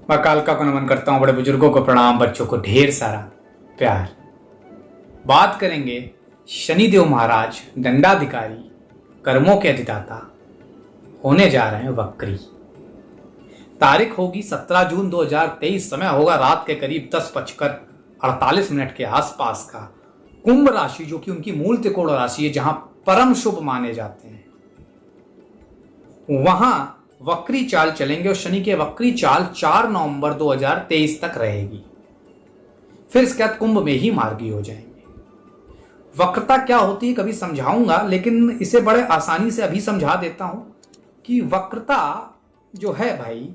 मैं कालका को नमन करता हूँ, बड़े बुजुर्गों को प्रणाम, बच्चों को ढेर सारा प्यार। बात करेंगे शनिदेव महाराज दंडाधिकारी, कर्मों के अधिदाता होने जा रहे हैं वक्री। तारीख होगी 17 जून 2023, समय होगा रात के करीब 10:48 के आसपास का। कुंभ राशि जो कि उनकी मूल त्रिकोण राशि है, जहां परम शुभ माने जाते हैं, वहां वक्री चाल चलेंगे और शनि के वक्री चाल 4 नवंबर 2023 तक रहेगी। फिर इसके बाद कुंभ में ही मार्गी हो जाएंगे। वक्रता क्या होती है कभी समझाऊंगा, लेकिन इसे बड़े आसानी से अभी समझा देता हूं कि वक्रता जो है भाई,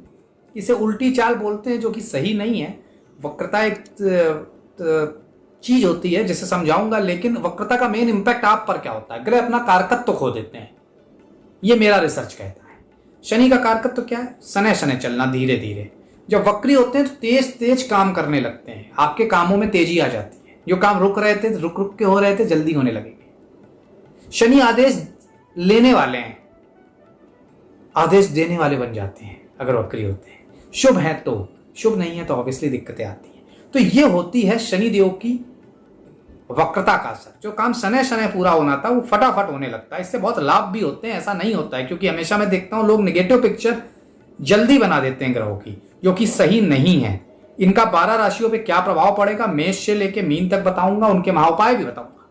इसे उल्टी चाल बोलते हैं, जो कि सही नहीं है। वक्रता एक चीज होती है जिसे समझाऊंगा, लेकिन वक्रता का मेन इंपैक्ट आप पर क्या होता है? ग्रह अपना कारकत्व खो देते हैं, ये मेरा रिसर्च कहता है। शनि का कारकत्व क्या है? सने सने चलना, धीरे धीरे। जब वक्री होते हैं तो तेज तेज काम करने लगते हैं, आपके कामों में तेजी आ जाती है। जो काम रुक रहे थे, रुक रुक के हो रहे थे, जल्दी होने लगेंगे। शनि आदेश लेने वाले हैं, आदेश देने वाले बन जाते हैं अगर वक्री होते हैं। शुभ है तो, शुभ नहीं है तो ऑब्वियसली दिक्कतें आती हैं। तो ये होती है शनिदेव की वक्रता का असर। जो काम सने सने पूरा होना था वो फटाफट होने लगता है। इससे बहुत लाभ भी होते हैं, ऐसा नहीं होता है, क्योंकि हमेशा मैं देखता हूं लोग नेगेटिव पिक्चर जल्दी बना देते हैं ग्रहों की, जो कि सही नहीं है। इनका 12 राशियों पे क्या प्रभाव पड़ेगा, मेष से लेके मीन तक बताऊंगा, उनके महाउपाय भी बताऊंगा।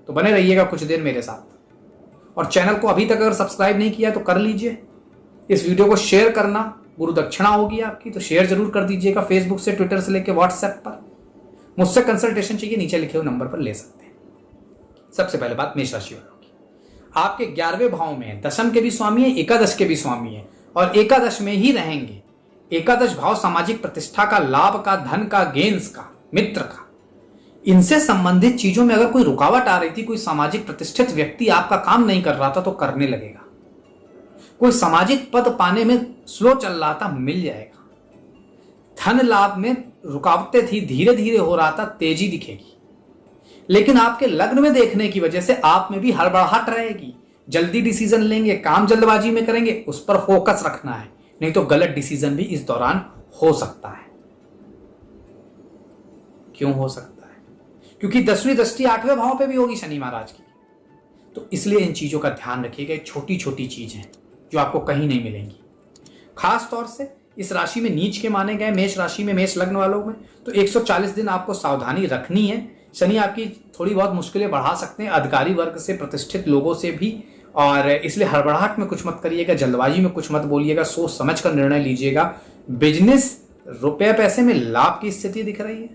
तो बने रहिएगा कुछ देर मेरे साथ। और चैनल को अभी तक अगर सब्सक्राइब नहीं किया तो कर लीजिए। इस वीडियो को शेयर करना गुरु दक्षिणा होगी आपकी, तो शेयर जरूर कर दीजिएगा। फेसबुक से, ट्विटर से लेके व्हाट्सएप पर मुझसे कंसल्टेशन चाहिए, नीचे लिखे हुए नंबर पर ले सकते हैं। सबसे पहले बात मेष राशि वालों की। आपके 11वें भाव में है, दशम के भी स्वामी है, एकादश के भी स्वामी है, और एकादश में ही रहेंगे। एकादश भाव सामाजिक प्रतिष्ठा का, लाभ का, धन का, गेंस का, मित्र का, इनसे संबंधित चीजों में अगर कोई रुकावट आ रही थी, कोई सामाजिक प्रतिष्ठित व्यक्ति आपका काम नहीं कर रहा था, तो करने लगेगा। कोई सामाजिक पद पाने में स्लो चल रहा था, मिल जाएगा। धन लाभ में रुकावटें थी, धीरे धीरे हो रहा था, तेजी दिखेगी। लेकिन आपके लग्न में देखने की वजह से आप में भी हड़बड़ाहट रहेगी। जल्दी डिसीजन लेंगे, काम जल्दबाजी में करेंगे, उस पर फोकस रखना है, नहीं तो गलत डिसीजन भी इस दौरान हो सकता है। क्यों हो सकता है? क्योंकि 10वीं दृष्टि 8वें भाव पे भी होगी शनि महाराज की। तो इसलिए इन चीजों का ध्यान रखिएगा। छोटी छोटी चीज हैं जो आपको कहीं नहीं मिलेंगी। खास तौर से इस राशि में नीच के माने गए, मेष राशि में, मेष लग्न वालों में, तो 140 दिन आपको सावधानी रखनी है। शनि आपकी थोड़ी बहुत मुश्किलें बढ़ा सकते हैं, अधिकारी वर्ग से, प्रतिष्ठित लोगों से भी, और इसलिए हड़बड़ाहट में कुछ मत करिएगा, जल्दबाजी में कुछ मत बोलिएगा, सोच समझ कर निर्णय लीजिएगा। बिजनेस, रुपये पैसे में लाभ की स्थिति दिख रही है,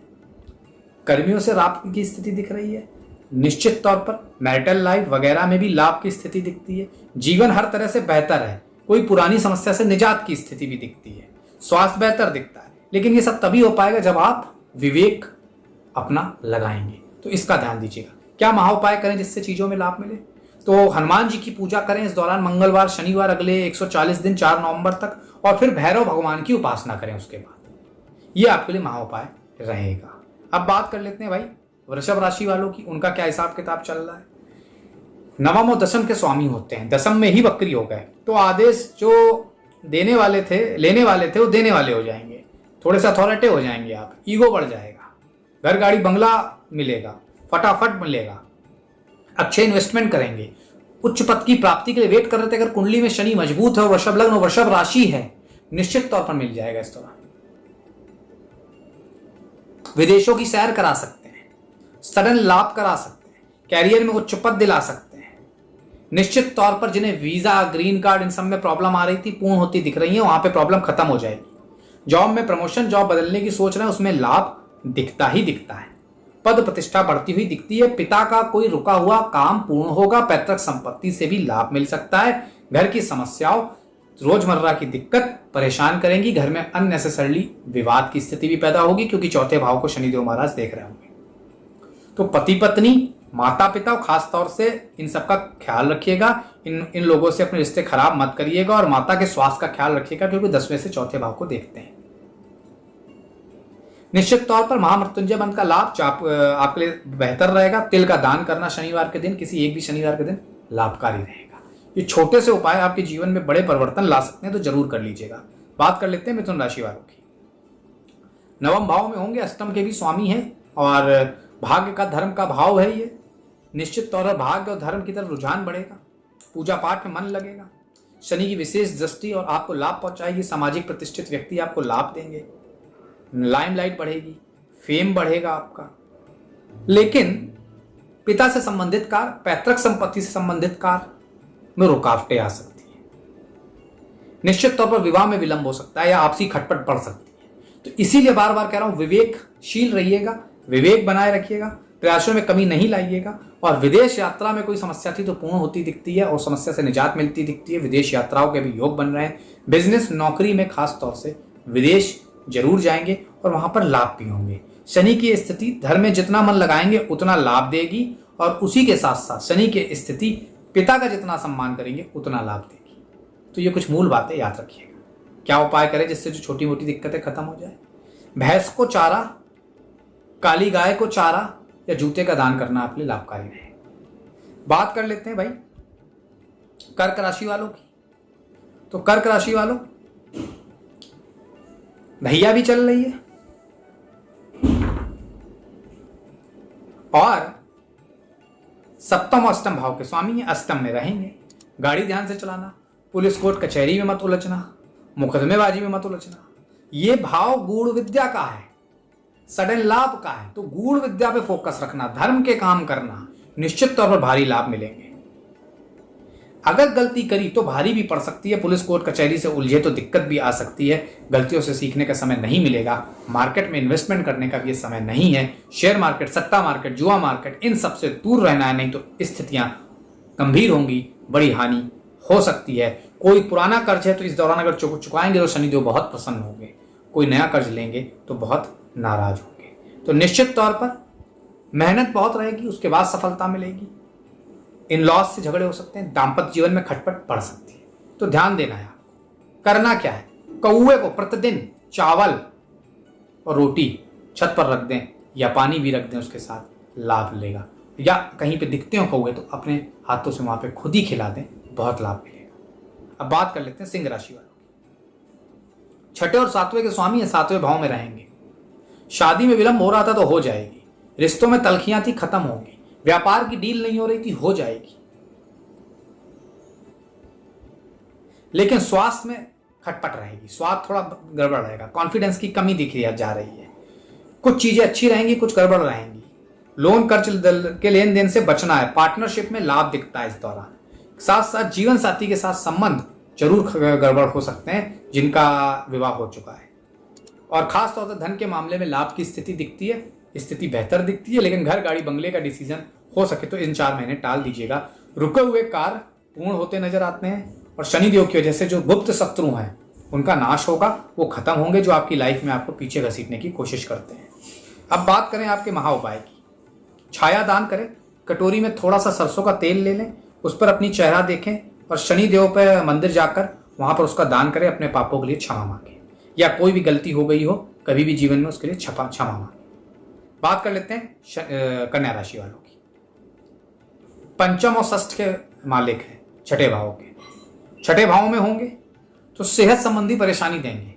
कर्मियों से लाभ की स्थिति दिख रही है। निश्चित तौर पर मैरिटल लाइफ वगैरह में भी लाभ की स्थिति दिखती है। जीवन हर तरह से बेहतर है, कोई पुरानी समस्या से निजात की स्थिति भी दिखती है, स्वास्थ्य बेहतर दिखता है। लेकिन ये सब तभी हो पाएगा जब आप विवेक अपना लगाएंगे। तो इसका ध्यान दीजिएगा। क्या महाउपाय करें जिससे चीजों में लाभ मिले? तो हनुमान जी की पूजा करें इस दौरान, मंगलवार, शनिवार, अगले 140 दिन 4 नवंबर तक, और फिर भैरव भगवान की उपासना करें उसके बाद। ये आपके लिए महाउपाय रहेगा। अब बात कर लेते हैं भाई वृषभ राशि वालों की। उनका क्या हिसाब किताब चल रहा है? नवम और दशम के स्वामी होते हैं, दशम में ही वक्री हो गए, तो आदेश जो देने वाले थे, लेने वाले थे, वो देने वाले हो जाएंगे। थोड़े से अथॉरिटी हो जाएंगे आप, ईगो बढ़ जाएगा, घर गाड़ी बंगला मिलेगा, फटाफट मिलेगा, अच्छे इन्वेस्टमेंट करेंगे, उच्च पद की प्राप्ति के लिए वेट कर रहे थे, अगर कुंडली में शनि मजबूत है और वृषभ लग्न और वृषभ राशि है, निश्चित तौर पर मिल जाएगा इस दौरान। विदेशों की सैर करा सकते हैं, सडन लाभ करा सकते हैं, कैरियर में उच्च पद दिला सकते हैं। निश्चित तौर पर जिन्हें वीजा, ग्रीन कार्ड, इन सब में प्रॉब्लम आ रही थी, पूर्ण होती दिख रही है, वहां पे प्रॉब्लम खत्म हो जाएगी। जॉब में प्रमोशन, जॉब बदलने की सोच रहे हैं, उसमें लाभ दिखता ही दिखता है। पद प्रतिष्ठा बढ़ती हुई दिखती है। पिता का कोई रुका हुआ काम पूर्ण होगा, पैतृक संपत्ति से भी लाभ मिल सकता है। घर की समस्याओं, रोजमर्रा की दिक्कत परेशान करेंगी। घर में अननेसेसरली विवाद की स्थिति भी पैदा होगी, क्योंकि चौथे भाव को शनिदेव महाराज देख रहे होंगे। तो पति पत्नी, माता पिता, खास तौर से इन सब का ख्याल रखिएगा। इन लोगों से अपने रिश्ते खराब मत करिएगा, और माता के स्वास्थ्य का ख्याल रखिएगा, क्योंकि 10वें से चौथे भाव को देखते हैं। निश्चित तौर पर महामृत्युंजय मंत्र का लाभ आपके लिए बेहतर रहेगा। तिल का दान करना शनिवार के दिन, किसी एक भी शनिवार के दिन, लाभकारी रहेगा। ये छोटे से उपाय आपके जीवन में बड़े परिवर्तन ला सकते हैं, तो जरूर कर लीजिएगा। बात कर लेते हैं मिथुन राशि वालों की। नवम भाव में होंगे, अष्टम के भी स्वामी हैं और भाग्य का, धर्म का भाव है ये। निश्चित तौर पर भाग्य और धर्म की तरफ रुझान बढ़ेगा, पूजा पाठ में मन लगेगा। शनि की विशेष दृष्टि और आपको लाभ पहुंचाएगी। सामाजिक प्रतिष्ठित व्यक्ति आपको लाभ देंगे, लाइमलाइट बढ़ेगी, फेम बढ़ेगा आपका। लेकिन पिता से संबंधित कार्य, पैतृक संपत्ति से संबंधित कार्य में रुकावटें आ सकती है। निश्चित तौर पर विवाह में विलंब हो सकता है या आपसी खटपट बढ़ सकती है। तो इसीलिए बार बार कह रहा हूं, विवेकशील रहिएगा, विवेक बनाए रखिएगा, प्रयासों में कमी नहीं लाइएगा। और विदेश यात्रा में कोई समस्या थी तो पूर्ण होती दिखती है और समस्या से निजात मिलती दिखती है। विदेश यात्राओं के भी योग बन रहे हैं। बिजनेस, नौकरी में खास तौर से विदेश जरूर जाएंगे और वहां पर लाभ भी होंगे। शनि की स्थिति धर्म में जितना मन लगाएंगे उतना लाभ देगी और उसी के साथ साथ शनि की स्थिति पिता का जितना सम्मान करेंगे उतना लाभ देगी। तो ये कुछ मूल बातें याद रखिएगा। क्या उपाय करें जिससे जो छोटी मोटी दिक्कतें खत्म हो जाए? भैंस को चारा, काली गाय को चारा या जूते का दान करना आपके लिए लाभकारी रहे। बात कर लेते हैं भाई कर्क राशि वालों की। तो कर्क राशि वालों, भैया भी चल रही है और सप्तम और अष्टम भाव के स्वामी है, अष्टम में रहेंगे। गाड़ी ध्यान से चलाना, पुलिस कोर्ट कचहरी में मत उलझना, मुकदमेबाजी में मत उलझना। ये भाव गूढ़ विद्या का है, सडन लाभ का है। तो गूढ़ विद्या पे फोकस रखना, धर्म के काम करना, निश्चित तौर पर भारी लाभ मिलेंगे। अगर गलती करी तो भारी भी पड़ सकती है। पुलिस कोर्ट कचहरी से उलझे तो दिक्कत भी आ सकती है। गलतियों से सीखने का समय नहीं मिलेगा। मार्केट में इन्वेस्टमेंट करने का भी समय नहीं है। शेयर मार्केट, सट्टा मार्केट, जुआ मार्केट, इन सबसे दूर रहना है, नहीं तो स्थितियां गंभीर होंगी, बड़ी हानि हो सकती है। कोई पुराना कर्ज है तो इस दौरान अगर चुकाएंगे तो शनिदेव बहुत प्रसन्न होंगे। कोई नया कर्ज लेंगे तो बहुत नाराज होंगे। तो निश्चित तौर पर मेहनत बहुत रहेगी, उसके बाद सफलता मिलेगी। इन लॉस से झगड़े हो सकते हैं, दाम्पत्य जीवन में खटपट बढ़ सकती है। तो ध्यान देना है आपको। करना क्या है? कौवे को प्रतिदिन चावल और रोटी छत पर रख दें या पानी भी रख दें, उसके साथ लाभ लेगा। या कहीं पे दिखते हो कौवे तो अपने हाथों से वहां पे खुद ही खिला दें, बहुत लाभ मिलेगा। अब बात कर लेते हैं सिंह राशि वालों की। छठे और सातवें के स्वामी है, सातवें भाव में रहेंगे। शादी में विलंब हो रहा था तो हो जाएगी। रिश्तों में तलखियां थी, खत्म होगी। व्यापार की डील नहीं हो रही थी, हो जाएगी। लेकिन स्वास्थ्य में खटपट रहेगी, स्वास्थ्य थोड़ा गड़बड़ रहेगा। कॉन्फिडेंस की कमी दिख जा रही है। कुछ चीजें अच्छी रहेंगी, कुछ गड़बड़ रहेंगी। लोन कर्ज के लेन देन से बचना है। पार्टनरशिप में लाभ दिखता है इस दौरान। साथ साथ जीवन साथी के साथ संबंध जरूर गड़बड़ हो सकते हैं जिनका विवाह हो चुका है। और खास तौर से धन के मामले में लाभ की स्थिति दिखती है, स्थिति बेहतर दिखती है। लेकिन घर, गाड़ी, बंगले का डिसीजन हो सके तो इन 4 महीने टाल दीजिएगा। रुके हुए कार्य पूर्ण होते नजर आते हैं और शनिदेव की वजह से जो गुप्त शत्रु हैं उनका नाश होगा, वो खत्म होंगे जो आपकी लाइफ में आपको पीछे घसीटने की कोशिश करते हैं। अब बात करें आपके महा उपाय की। छाया दान करें। कटोरी में थोड़ा सा सरसों का तेल ले लें, उस पर अपनी चेहरा देखें और शनिदेव पर मंदिर जाकर वहां पर उसका दान करें। अपने पापों के लिए क्षमा मांगे या कोई भी गलती हो गई हो कभी भी जीवन में उसके लिए क्षमा मांगे। बात कर लेते हैं कन्या राशि वालों की। पंचम और षष्ठ के मालिक हैं छठे भाव के। छठे भाव में होंगे तो सेहत संबंधी परेशानी देंगे।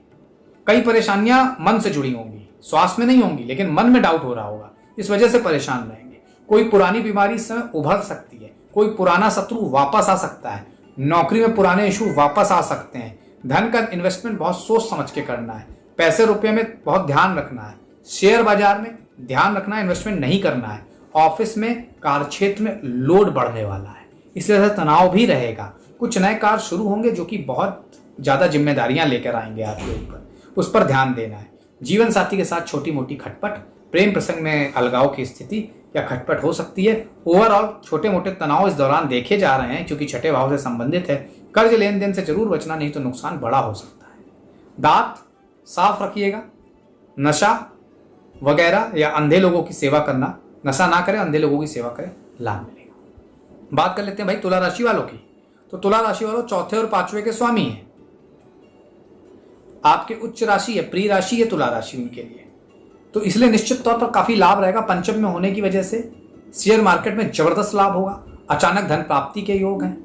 कई परेशानियां मन से जुड़ी होंगी, स्वास्थ्य में नहीं होंगी, लेकिन मन में डाउट हो रहा होगा, इस वजह से परेशान रहेंगे। कोई पुरानी बीमारी इस समय उभर सकती है। कोई पुराना शत्रु वापस आ सकता है। नौकरी में पुराने इशू वापस आ सकते हैं। धन का इन्वेस्टमेंट बहुत सोच समझ के करना है। पैसे रुपए में बहुत ध्यान रखना है। शेयर बाजार में ध्यान रखना है, इन्वेस्टमेंट नहीं करना है। ऑफिस में, कार्य क्षेत्र में लोड बढ़ने वाला है, इसलिए तनाव भी रहेगा। कुछ नए कार्य शुरू होंगे जो कि बहुत ज्यादा जिम्मेदारियां लेकर आएंगे आपके ऊपर, उस पर ध्यान देना है। जीवन साथी के साथ छोटी मोटी खटपट, प्रेम प्रसंग में अलगाव की स्थिति या खटपट हो सकती है। ओवरऑल छोटे मोटे तनाव इस दौरान देखे जा रहे हैं क्योंकि छठे भाव से संबंधित है। कर्ज लेन देन से जरूर बचना, नहीं तो नुकसान बड़ा हो सकता है। दांत साफ रखिएगा। नशा वगैरह या अंधे लोगों की सेवा करना, नशा ना करें, अंधे लोगों की सेवा करें, लाभ मिलेगा। बात कर लेते हैं भाई तुला राशि वालों की। तो तुला राशि वालों चौथे और पांचवें के स्वामी हैं। आपके उच्च राशि है, प्रिय राशि है तुला राशि उनके लिए, तो इसलिए निश्चित तौर पर काफी लाभ रहेगा। पंचम में होने की वजह से शेयर मार्केट में जबरदस्त लाभ होगा। अचानक धन प्राप्ति के योग हैं।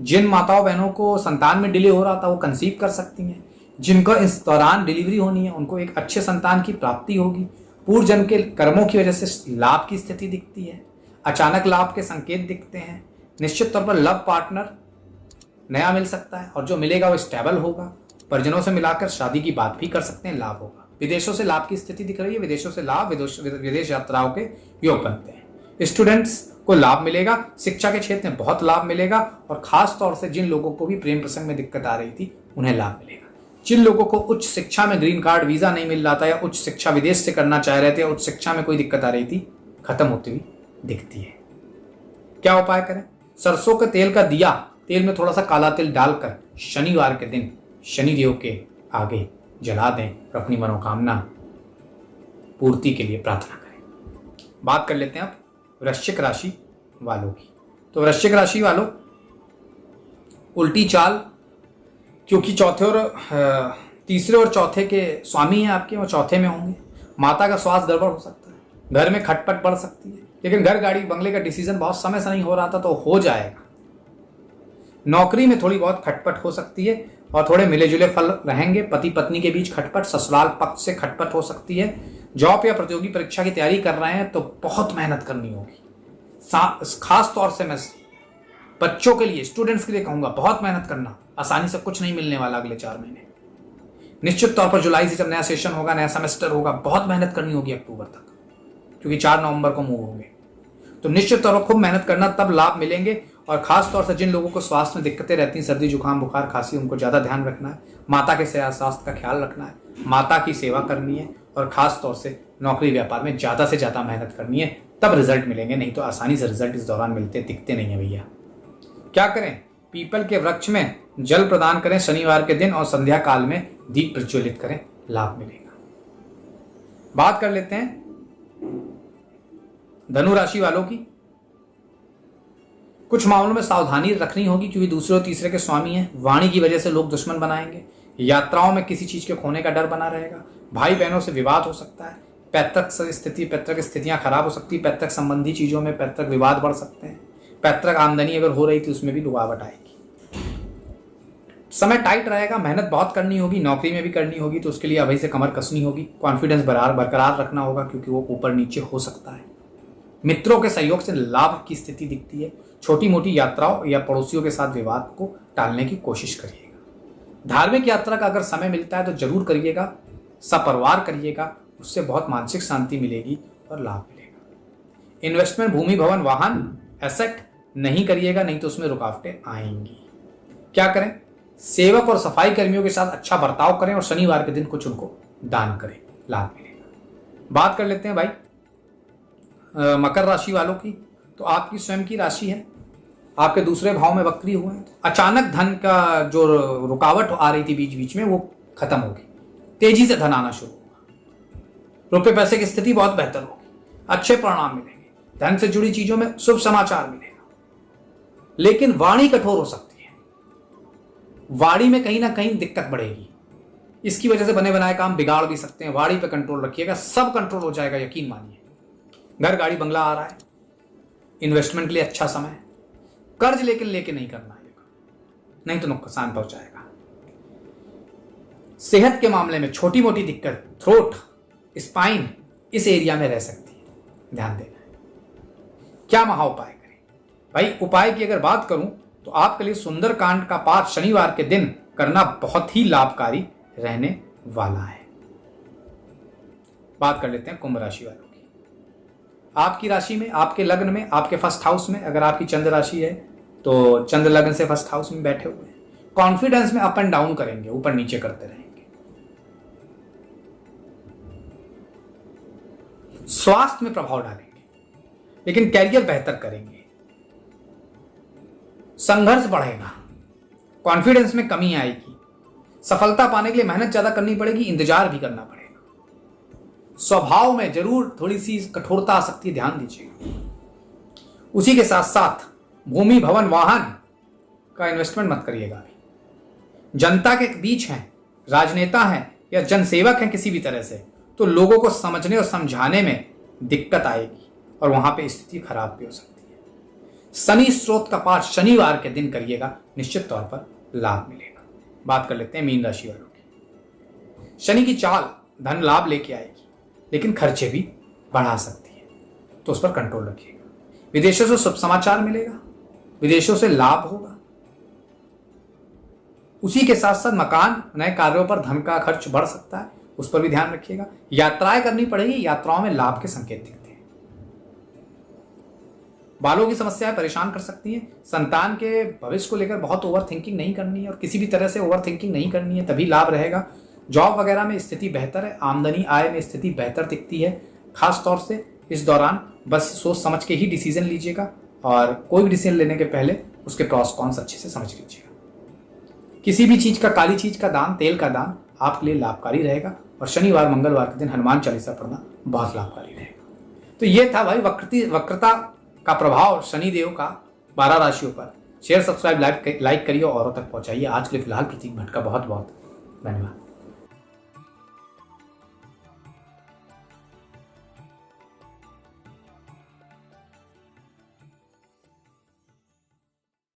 जिन माताओं बहनों को संतान में डिले हो रहा था वो कंसीव कर सकती हैं। जिनका इस दौरान डिलीवरी होनी है उनको एक अच्छे संतान की प्राप्ति होगी। पूर्व जन्म के कर्मों की वजह से लाभ की स्थिति दिखती है। अचानक लाभ के संकेत दिखते हैं। निश्चित तौर पर लव पार्टनर नया मिल सकता है और जो मिलेगा वो स्टेबल होगा। परिजनों से मिलाकर शादी की बात भी कर सकते हैं, लाभ होगा। विदेशों से लाभ की स्थिति दिख रही है। विदेशों से लाभ, विदेश यात्राओं के योग बनते हैं। स्टूडेंट्स को लाभ मिलेगा। शिक्षा के क्षेत्र में बहुत लाभ मिलेगा और खास तौर से जिन लोगों को भी प्रेम प्रसंग में दिक्कत आ रही थी उन्हें लाभ मिलेगा। जिन लोगों को उच्च शिक्षा में ग्रीन कार्ड वीजा नहीं मिल रहा था या उच्च शिक्षा विदेश से करना चाह रहे थे या उच्च शिक्षा में कोई दिक्कत आ रही थी, खत्म होती हुई दिखती है। क्या उपाय करें? सरसों के तेल का दिया, तेल में थोड़ा सा काला तिल डालकर शनिवार के दिन शनिदेव के आगे जला दें और अपनी मनोकामना पूर्ति के लिए प्रार्थना करें। बात कर लेते हैं अब वृश्चिक राशि वालों की। तो वृश्चिक राशि वालों, उल्टी चाल, क्योंकि चौथे और तीसरे और चौथे के स्वामी हैं आपके, वो चौथे में होंगे। माता का स्वास्थ्य गड़बड़ हो सकता है। घर में खटपट बढ़ सकती है, लेकिन घर गाड़ी बंगले का डिसीजन बहुत समय से नहीं हो रहा था तो हो जाएगा। नौकरी में थोड़ी बहुत खटपट हो सकती है और थोड़े मिले जुले फल रहेंगे। पति पत्नी के बीच खटपट, ससुराल पक्ष से खटपट हो सकती है। जॉब या प्रतियोगी परीक्षा की तैयारी कर रहे हैं तो बहुत मेहनत करनी होगी। खास तौर से मैं बच्चों के लिए, स्टूडेंट्स के लिए कहूंगा, बहुत मेहनत करना। आसानी से कुछ नहीं मिलने वाला अगले 4 महीने। निश्चित तौर पर जुलाई से जब नया सेशन होगा, नया सेमेस्टर होगा, बहुत मेहनत करनी होगी अक्टूबर तक, क्योंकि 4 नवंबर को मूव होंगे। तो निश्चित तौर पर खूब मेहनत करना, तब लाभ मिलेंगे। और खास तौर से जिन लोगों को स्वास्थ्य में दिक्कतें रहती हैं, सर्दी जुकाम बुखार खांसी, उनको ज़्यादा ध्यान रखना है। माता के स्वास्थ्य का ख्याल रखना है, माता की सेवा करनी है और खास तौर से नौकरी व्यापार में ज़्यादा से ज़्यादा मेहनत करनी है, तब रिजल्ट मिलेंगे। नहीं तो आसानी से रिजल्ट इस दौरान मिलते दिखते नहीं है भैया। क्या करें? पीपल के वृक्ष में जल प्रदान करें शनिवार के दिन और संध्या काल में दीप प्रज्वलित करें, लाभ मिलेगा। बात कर लेते हैं धनु राशि वालों की। कुछ मामलों में सावधानी रखनी होगी क्योंकि दूसरे और तीसरे के स्वामी हैं। वाणी की वजह से लोग दुश्मन बनाएंगे। यात्राओं में किसी चीज के खोने का डर बना रहेगा। भाई बहनों से विवाद हो सकता है। पैतृक स्थितियां खराब हो सकती है। पैतृक संबंधी चीजों में पैतृक विवाद बढ़ सकते हैं। पैतृक आमदनी अगर हो रही थी उसमें भी रुकावट आएगी। समय टाइट रहेगा, मेहनत बहुत करनी होगी, नौकरी में भी करनी होगी, तो उसके लिए अभी से कमर कसनी होगी। कॉन्फिडेंस बरकरार रखना होगा क्योंकि वो ऊपर नीचे हो सकता है। मित्रों के सहयोग से लाभ की स्थिति दिखती है। छोटी मोटी यात्राओं या पड़ोसियों के साथ विवाद को टालने की कोशिश करिएगा। धार्मिक यात्रा का अगर समय मिलता है तो जरूर करिएगा, सपरिवार करिएगा, उससे बहुत मानसिक शांति मिलेगी और लाभ मिलेगा। इन्वेस्टमेंट, भूमि भवन वाहन एसेट नहीं करिएगा, नहीं तो उसमें रुकावटें आएंगी। क्या करें? सेवक और सफाई कर्मियों के साथ अच्छा बर्ताव करें और शनिवार के दिन कुछ उनको दान करें, लाभ मिलेगा। बात कर लेते हैं भाई मकर राशि वालों की। तो आपकी स्वयं की राशि है, आपके दूसरे भाव में वक्री हुए हैं। अचानक धन का जो रुकावट आ रही थी बीच बीच में वो खत्म होगी। तेजी से धन आना शुरू होगा। रुपए पैसे की स्थिति बहुत बेहतर होगी। अच्छे परिणाम मिलेंगे। धन से जुड़ी चीजों में शुभ समाचार मिलेगा। लेकिन वाणी कठोर हो सकती है। वाणी में कहीं ना कहीं दिक्कत बढ़ेगी। इसकी वजह से बने बनाए काम बिगाड़ भी सकते हैं। वाणी पे कंट्रोल रखिएगा, सब कंट्रोल हो जाएगा, यकीन मानिए। घर गाड़ी बंगला आ रहा है, इन्वेस्टमेंट के लिए अच्छा समय है। कर्ज लेके नहीं करना है, नहीं तो नुकसान पहुंचाएगा। सेहत के मामले में छोटी मोटी दिक्कत, थ्रोट, स्पाइन, इस एरिया में रह सकती है, ध्यान देना है। क्या महा उपाय करें भाई? उपाय की अगर बात करूं तो आपके लिए सुंदरकांड का पाठ शनिवार के दिन करना बहुत ही लाभकारी रहने वाला है। बात कर लेते हैं कुंभ राशि वालों की। आपकी राशि में, आपके लग्न में, आपके फर्स्ट हाउस में अगर आपकी चंद्र राशि है तो चंद्र लग्न से फर्स्ट हाउस में बैठे हुए हैं। कॉन्फिडेंस में अप एंड डाउन करेंगे, ऊपर नीचे करते रहेंगे। स्वास्थ्य में प्रभाव डालेंगे, लेकिन कैरियर बेहतर करेंगे। संघर्ष बढ़ेगा, कॉन्फिडेंस में कमी आएगी। सफलता पाने के लिए मेहनत ज्यादा करनी पड़ेगी, इंतजार भी करना पड़ेगा। स्वभाव में जरूर थोड़ी सी कठोरता आ सकती है, ध्यान दीजिएगा। उसी के साथ साथ भूमि भवन वाहन का इन्वेस्टमेंट मत करिएगा। अभी जनता के बीच हैं, राजनेता हैं या जनसेवक हैं किसी भी तरह से, तो लोगों को समझने और समझाने में दिक्कत आएगी और वहां पे स्थिति खराब भी हो सकती है। शनि स्रोत का पाठ शनिवार के दिन करिएगा, निश्चित तौर पर लाभ मिलेगा। बात कर लेते हैं मीन राशि वालों की। शनि की चाल धन लाभ लेके आएगी, लेकिन खर्चे भी बढ़ा सकती है, तो उस पर कंट्रोल रखिएगा। विदेशों से शुभ समाचार मिलेगा, विदेशों से लाभ होगा। उसी के साथ साथ मकान, नए कार्यों पर धन का खर्च बढ़ सकता है, उस पर भी ध्यान रखिएगा। यात्राएं करनी पड़ेगी, यात्राओं में लाभ के संकेत दिखते हैं। बालों की समस्याएं परेशान कर सकती हैं। संतान के भविष्य को लेकर बहुत ओवर थिंकिंग नहीं करनी है, और किसी भी तरह से ओवर थिंकिंग नहीं करनी है, तभी लाभ रहेगा। जॉब वगैरह में स्थिति बेहतर है, आमदनी आय में स्थिति बेहतर दिखती है। खास तौर से इस दौरान बस सोच समझ के ही डिसीजन लीजिएगा, और कोई भी डिसीजन लेने के पहले उसके प्रॉस कॉन्स अच्छे से समझ लीजिएगा। किसी भी चीज का, काली चीज का दान, तेल का दान आपके लिए लाभकारी रहेगा, और शनिवार मंगलवार के दिन हनुमान चालीसा पढ़ना बहुत लाभकारी रहेगा। तो ये था भाई वक्रता का प्रभाव शनिदेव का 12 राशियों पर। शेयर, सब्सक्राइब, लाइक करिए, औरों तक पहुंचाइए। आज के लिए फिलहाल प्रतीक भट्ट का बहुत बहुत धन्यवाद।